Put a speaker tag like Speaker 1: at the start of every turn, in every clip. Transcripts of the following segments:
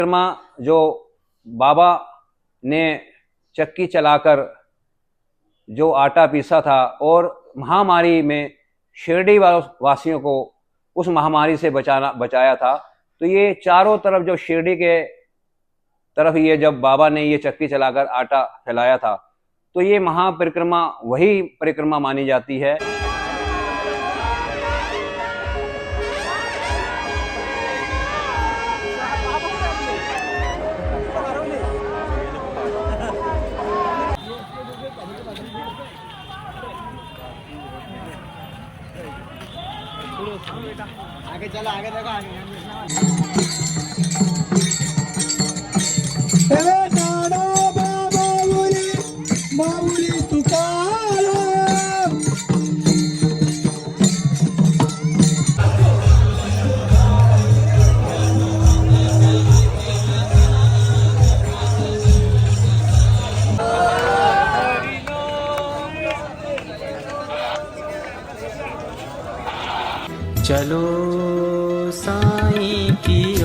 Speaker 1: परिक्रमा जो बाबा ने चक्की चलाकर जो आटा पीसा था और महामारी में शिरडी वासियों को उस महामारी से बचाया था। तो ये चारों तरफ जो शिरडी के तरफ ये जब बाबा ने ये चक्की चलाकर आटा फैलाया था, तो ये महापरिक्रमा वही परिक्रमा मानी जाती है।
Speaker 2: आगे चलो, आगे देखो, आगे
Speaker 3: चलो साईं की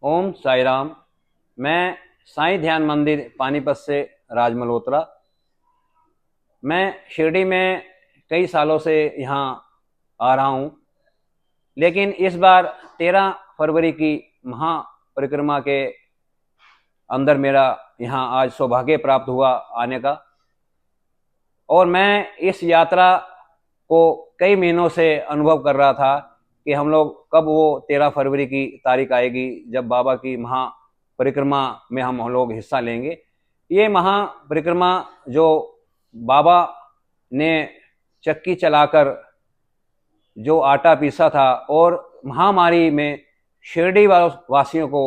Speaker 1: ओम साई राम। मैं साईं ध्यान मंदिर पानीपत से राज मल्होत्रा। मैं शिरडी में कई सालों से यहाँ आ रहा हूँ, लेकिन इस बार 13 फरवरी की महापरिक्रमा के अंदर मेरा यहाँ आज सौभाग्य प्राप्त हुआ आने का। और मैं इस यात्रा को कई महीनों से अनुभव कर रहा था कि हम लोग कब वो 13 फरवरी की तारीख आएगी जब बाबा की महापरिक्रमा में हम लोग हिस्सा लेंगे। ये महापरिक्रमा जो बाबा ने चक्की चलाकर जो आटा पीसा था और महामारी में शिरडी वासियों को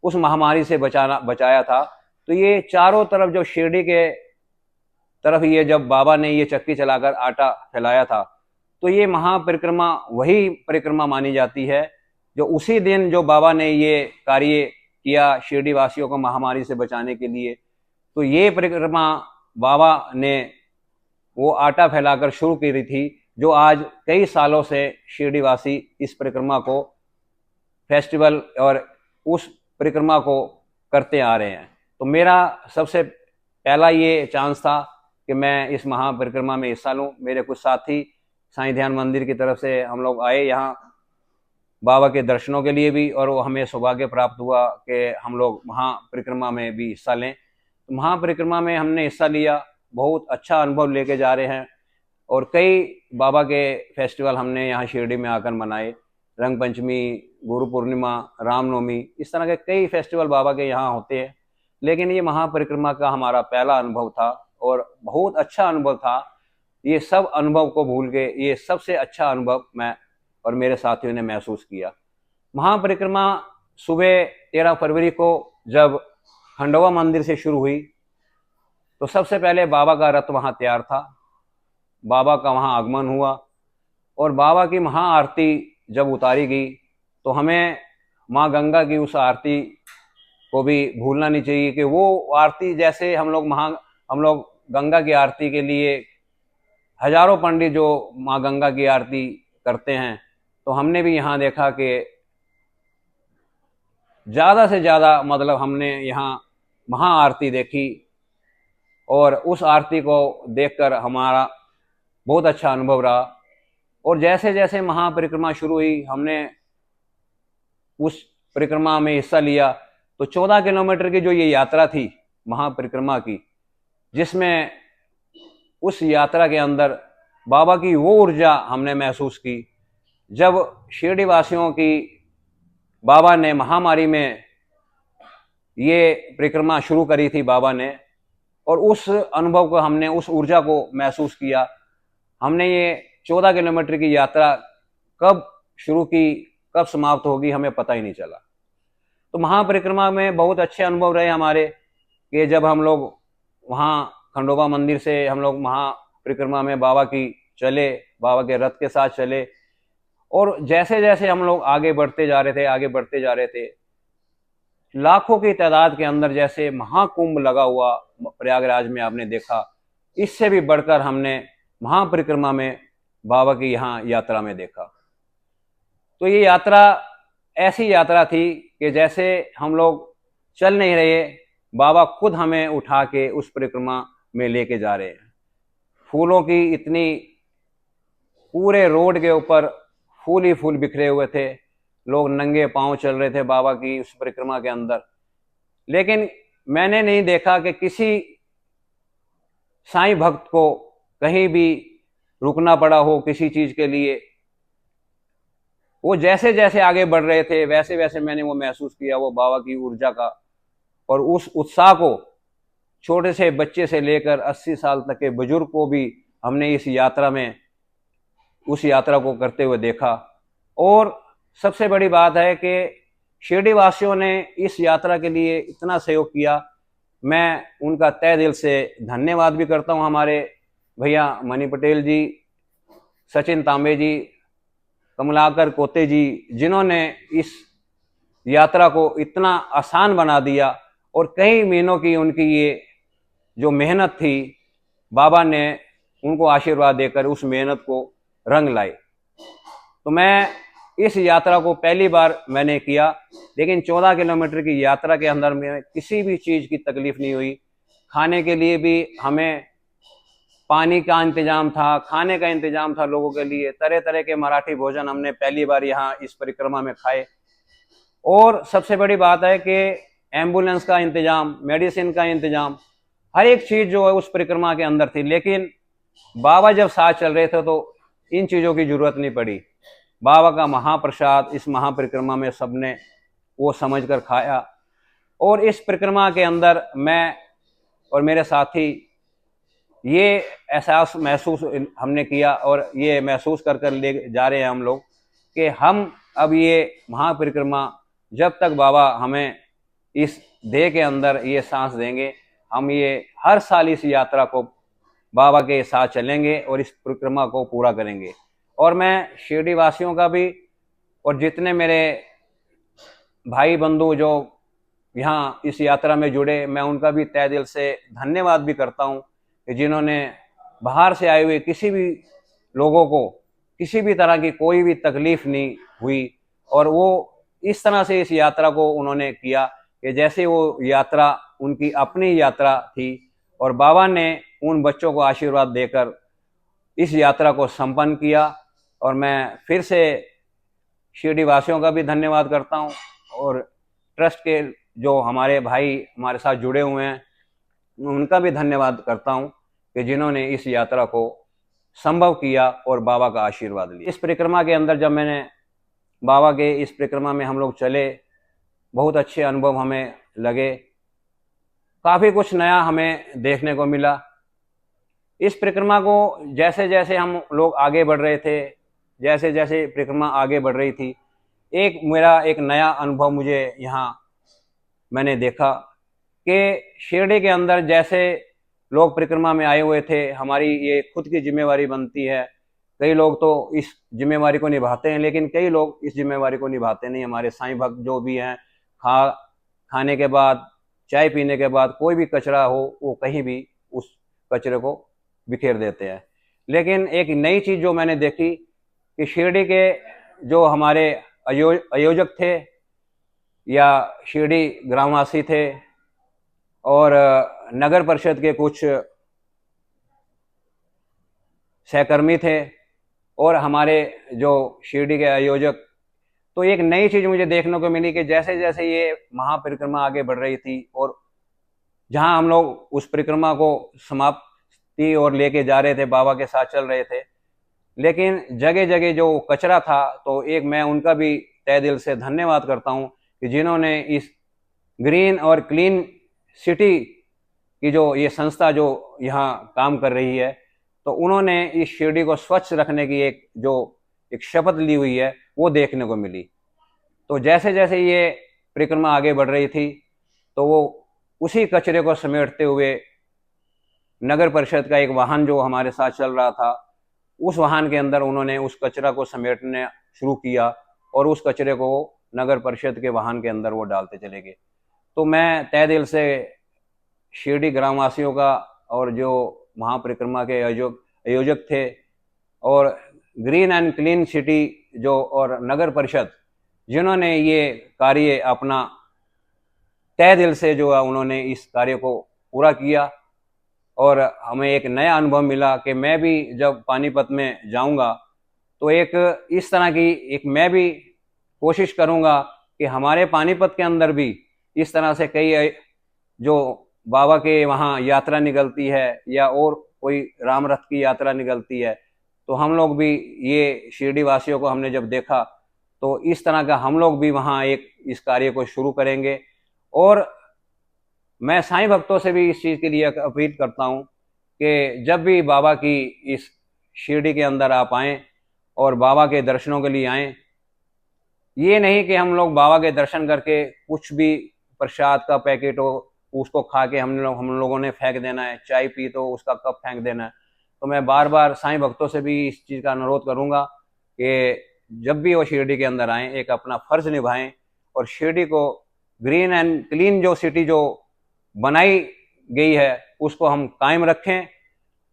Speaker 1: उस महामारी से बचाया था, तो ये चारों तरफ जो शिरडी के तरफ ये जब बाबा ने ये चक्की चलाकर आटा फैलाया था, तो ये महापरिक्रमा वही परिक्रमा मानी जाती है जो उसी दिन जो बाबा ने ये कार्य किया शिरडी वासियों को महामारी से बचाने के लिए। तो ये परिक्रमा बाबा ने वो आटा फैलाकर शुरू की थी, जो आज कई सालों से शिरडी वासी इस परिक्रमा को फेस्टिवल और उस परिक्रमा को करते आ रहे हैं। तो मेरा सबसे पहला ये चांस था कि मैं इस महापरिक्रमा में हिस्सा लूँ। मेरे कुछ साथी साईं ध्यान मंदिर की तरफ से हम लोग आए यहाँ बाबा के दर्शनों के लिए भी, और वो हमें सौभाग्य प्राप्त हुआ कि हम लोग महापरिक्रमा में भी हिस्सा लें। तो महापरिक्रमा में हमने हिस्सा लिया, बहुत अच्छा अनुभव लेके जा रहे हैं। और कई बाबा के फेस्टिवल हमने यहाँ शिरडी में आकर मनाए, रंग पंचमी, गुरु पूर्णिमा, रामनवमी, इस तरह के कई फेस्टिवल बाबा के यहाँ होते हैं। लेकिन ये महापरिक्रमा का हमारा पहला अनुभव था और बहुत अच्छा अनुभव था। ये सब अनुभव को भूल के ये सबसे अच्छा अनुभव मैं और मेरे साथियों ने महसूस किया। महापरिक्रमा सुबह 13 फरवरी को जब खंडवा मंदिर से शुरू हुई, तो सबसे पहले बाबा का रथ वहाँ तैयार था, बाबा का वहाँ आगमन हुआ और बाबा की महाआरती जब उतारी गई, तो हमें माँ गंगा की उस आरती को भी भूलना नहीं चाहिए कि वो आरती जैसे हम लोग गंगा की आरती के लिए हजारों पंडित जो माँ गंगा की आरती करते हैं, तो हमने भी यहाँ देखा कि ज़्यादा से ज़्यादा मतलब हमने यहाँ महाआरती देखी और उस आरती को देखकर हमारा बहुत अच्छा अनुभव रहा। और जैसे जैसे महापरिक्रमा शुरू हुई, हमने उस परिक्रमा में हिस्सा लिया। तो 14 किलोमीटर की जो ये यात्रा थी महापरिक्रमा की, जिसमें उस यात्रा के अंदर बाबा की वो ऊर्जा हमने महसूस की जब शिरडी वासियों की बाबा ने महामारी में ये परिक्रमा शुरू करी थी बाबा ने, और उस अनुभव को हमने, उस ऊर्जा को महसूस किया। हमने ये 14 किलोमीटर की यात्रा कब शुरू की, कब समाप्त होगी, हमें पता ही नहीं चला। तो महापरिक्रमा में बहुत अच्छे अनुभव रहे हमारे कि जब हम लोग वहाँ खंडोबा मंदिर से हम लोग महापरिक्रमा में बाबा की चले, बाबा के रथ के साथ चले, और जैसे जैसे हम लोग आगे बढ़ते जा रहे थे, लाखों की तादाद के अंदर जैसे महाकुंभ लगा हुआ प्रयागराज में आपने देखा, इससे भी बढ़कर हमने महापरिक्रमा में बाबा की यहाँ यात्रा में देखा। तो ये यात्रा ऐसी यात्रा थी कि जैसे हम लोग चल नहीं रहे, बाबा खुद हमें उठा के उस परिक्रमा में लेके जा रहे हैं। फूलों की इतनी, पूरे रोड के ऊपर फूल ही फूल बिखरे हुए थे, लोग नंगे पांव चल रहे थे बाबा की उस परिक्रमा के अंदर। लेकिन मैंने नहीं देखा कि किसी साईं भक्त को कहीं भी रुकना पड़ा हो किसी चीज के लिए। वो जैसे जैसे आगे बढ़ रहे थे वैसे वैसे मैंने वो महसूस किया, वो बाबा की ऊर्जा का और उस उत्साह को। छोटे से बच्चे से लेकर 80 साल तक के बुजुर्ग को भी हमने इस यात्रा में, उस यात्रा को करते हुए देखा। और सबसे बड़ी बात है कि शिरडी वासियों ने इस यात्रा के लिए इतना सहयोग किया, मैं उनका तहे दिल से धन्यवाद भी करता हूं। हमारे भैया मनी पटेल जी, सचिन तांबे जी, कमलाकर कोते जी, जिन्होंने इस यात्रा को इतना आसान बना दिया। और कई महीनों की उनकी ये जो मेहनत थी, बाबा ने उनको आशीर्वाद देकर उस मेहनत को रंग लाए। तो मैं इस यात्रा को पहली बार मैंने किया, लेकिन 14 किलोमीटर की यात्रा के अंदर में किसी भी चीज़ की तकलीफ नहीं हुई। खाने के लिए भी हमें पानी का इंतजाम था, खाने का इंतजाम था लोगों के लिए। तरह तरह के मराठी भोजन हमने पहली बार यहाँ इस परिक्रमा में खाए। और सबसे बड़ी बात है कि एम्बुलेंस का इंतजाम, मेडिसिन का इंतजाम, हर एक चीज़ जो है उस परिक्रमा के अंदर थी। लेकिन बाबा जब साथ चल रहे थे तो इन चीज़ों की जरूरत नहीं पड़ी। बाबा का महाप्रसाद इस महापरिक्रमा में सबने वो समझकर खाया। और इस परिक्रमा के अंदर मैं और मेरे साथी ये एहसास महसूस हमने किया और ये महसूस कर कर ले जा रहे हैं हम लोग कि हम अब ये महापरिक्रमा, जब तक बाबा हमें इस देह के अंदर ये सांस देंगे, हम ये हर साल इस यात्रा को बाबा के साथ चलेंगे और इस परिक्रमा को पूरा करेंगे। और मैं शिरडी वासियों का भी और जितने मेरे भाई बंधु जो यहाँ इस यात्रा में जुड़े, मैं उनका भी तहे दिल से धन्यवाद भी करता हूँ कि जिन्होंने बाहर से आए हुए किसी भी लोगों को किसी भी तरह की कोई भी तकलीफ नहीं हुई। और वो इस तरह से इस यात्रा को उन्होंने किया कि जैसे वो यात्रा उनकी अपनी यात्रा थी और बाबा ने उन बच्चों को आशीर्वाद देकर इस यात्रा को संपन्न किया। और मैं फिर से शिरडी वासियों का भी धन्यवाद करता हूँ और ट्रस्ट के जो हमारे भाई हमारे साथ जुड़े हुए हैं उनका भी धन्यवाद करता हूँ कि जिन्होंने इस यात्रा को संभव किया और बाबा का आशीर्वाद लिया। इस परिक्रमा के अंदर जब मैंने बाबा के इस परिक्रमा में हम लोग चले, बहुत अच्छे अनुभव हमें लगे, काफ़ी कुछ नया हमें देखने को मिला। इस परिक्रमा को जैसे जैसे हम लोग आगे बढ़ रहे थे, जैसे जैसे परिक्रमा आगे बढ़ रही थी, मेरा एक नया अनुभव मुझे यहाँ मैंने देखा कि शिरडी के अंदर जैसे लोग परिक्रमा में आए हुए थे, हमारी ये खुद की जिम्मेवारी बनती है। कई लोग तो इस जिम्मेवारी को निभाते हैं, लेकिन कई लोग इस जिम्मेवारी को निभाते नहीं। हमारे साईं भक्त जो भी हैं, खाने के बाद, चाय पीने के बाद कोई भी कचरा हो वो कहीं भी उस कचरे को बिखेर देते हैं। लेकिन एक नई चीज़ जो मैंने देखी कि शिरडी के जो हमारे आयोजक थे या शिरडी ग्रामवासी थे और नगर परिषद के कुछ सहकर्मी थे और हमारे जो शिरडी के आयोजक, तो एक नई चीज़ मुझे देखने को मिली कि जैसे जैसे ये महापरिक्रमा आगे बढ़ रही थी और जहां हम लोग उस परिक्रमा को समाप्ति और लेके जा रहे थे, बाबा के साथ चल रहे थे, लेकिन जगह जगह जो कचरा था, तो एक मैं उनका भी तहे दिल से धन्यवाद करता हूं कि जिन्होंने इस ग्रीन और क्लीन सिटी की जो ये संस्था जो यहाँ काम कर रही है, तो उन्होंने इस शिरडी को स्वच्छ रखने की एक शपथ ली हुई है, वो देखने को मिली। तो जैसे जैसे ये परिक्रमा आगे बढ़ रही थी, तो वो उसी कचरे को समेटते हुए नगर परिषद का एक वाहन जो हमारे साथ चल रहा था, उस वाहन के अंदर उन्होंने उस कचरा को समेटने शुरू किया और उस कचरे को नगर परिषद के वाहन के अंदर वो डालते चले गए। तो मैं तहे दिल से शिरडी ग्रामवासियों का और जो महापरिक्रमा के आयोजक थे और ग्रीन एंड क्लीन सिटी जो और नगर परिषद जिन्होंने ये कार्य अपना तय दिल से जो है उन्होंने इस कार्य को पूरा किया। और हमें एक नया अनुभव मिला कि मैं भी जब पानीपत में जाऊंगा तो एक इस तरह की एक मैं भी कोशिश करूंगा कि हमारे पानीपत के अंदर भी इस तरह से कई जो बाबा के वहाँ यात्रा निकलती है या और कोई राम रथ की यात्रा निकलती है, तो हम लोग भी ये शिरडी वासियों को हमने जब देखा तो इस तरह का हम लोग भी वहाँ एक इस कार्य को शुरू करेंगे। और मैं साईं भक्तों से भी इस चीज़ के लिए अपील करता हूँ कि जब भी बाबा की इस शिरडी के अंदर आप आएँ और बाबा के दर्शनों के लिए आएँ, ये नहीं कि हम लोग बाबा के दर्शन करके कुछ भी प्रसाद का पैकेट हो उसको खा के हम लोगों ने फेंक देना है, चाय पी तो उसका कप फेंक देना है। तो मैं बार बार साईं भक्तों से भी इस चीज़ का अनुरोध करूँगा कि जब भी वो शिरडी के अंदर आएँ एक अपना फर्ज निभाएं और शिरडी को ग्रीन एंड क्लीन जो सिटी जो बनाई गई है उसको हम कायम रखें।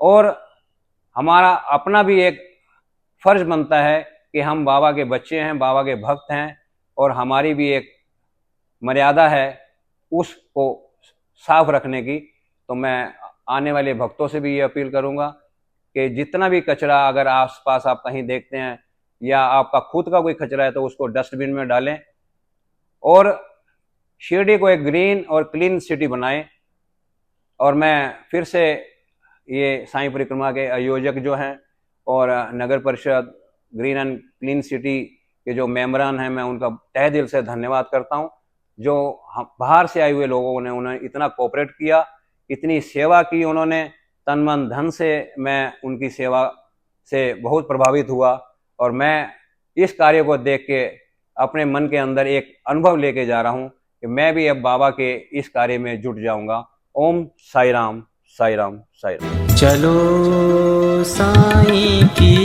Speaker 1: और हमारा अपना भी एक फर्ज बनता है कि हम बाबा के बच्चे हैं, बाबा के भक्त हैं और हमारी भी एक मर्यादा है उसको साफ रखने की। तो मैं आने वाले भक्तों से भी ये अपील करूंगा कि जितना भी कचरा अगर आसपास आप कहीं देखते हैं या आपका खुद का कोई कचरा है तो उसको डस्टबिन में डालें और शिरडी को एक ग्रीन और क्लीन सिटी बनाएं। और मैं फिर से ये साईं परिक्रमा के आयोजक जो हैं और नगर परिषद ग्रीन एंड क्लीन सिटी के जो मेंबरान हैं मैं उनका तहे दिल से धन्यवाद करता हूं। जो बाहर से आए हुए लोगों ने उन्हें इतना कोऑपरेट किया, इतनी सेवा की उन्होंने तन मन धन से, मैं उनकी सेवा से बहुत प्रभावित हुआ। और मैं इस कार्य को देख के अपने मन के अंदर एक अनुभव लेके जा रहा हूं कि मैं भी अब बाबा के इस कार्य में जुट जाऊंगा। ओम साई राम साई राम साई राम।
Speaker 3: चलो साईं की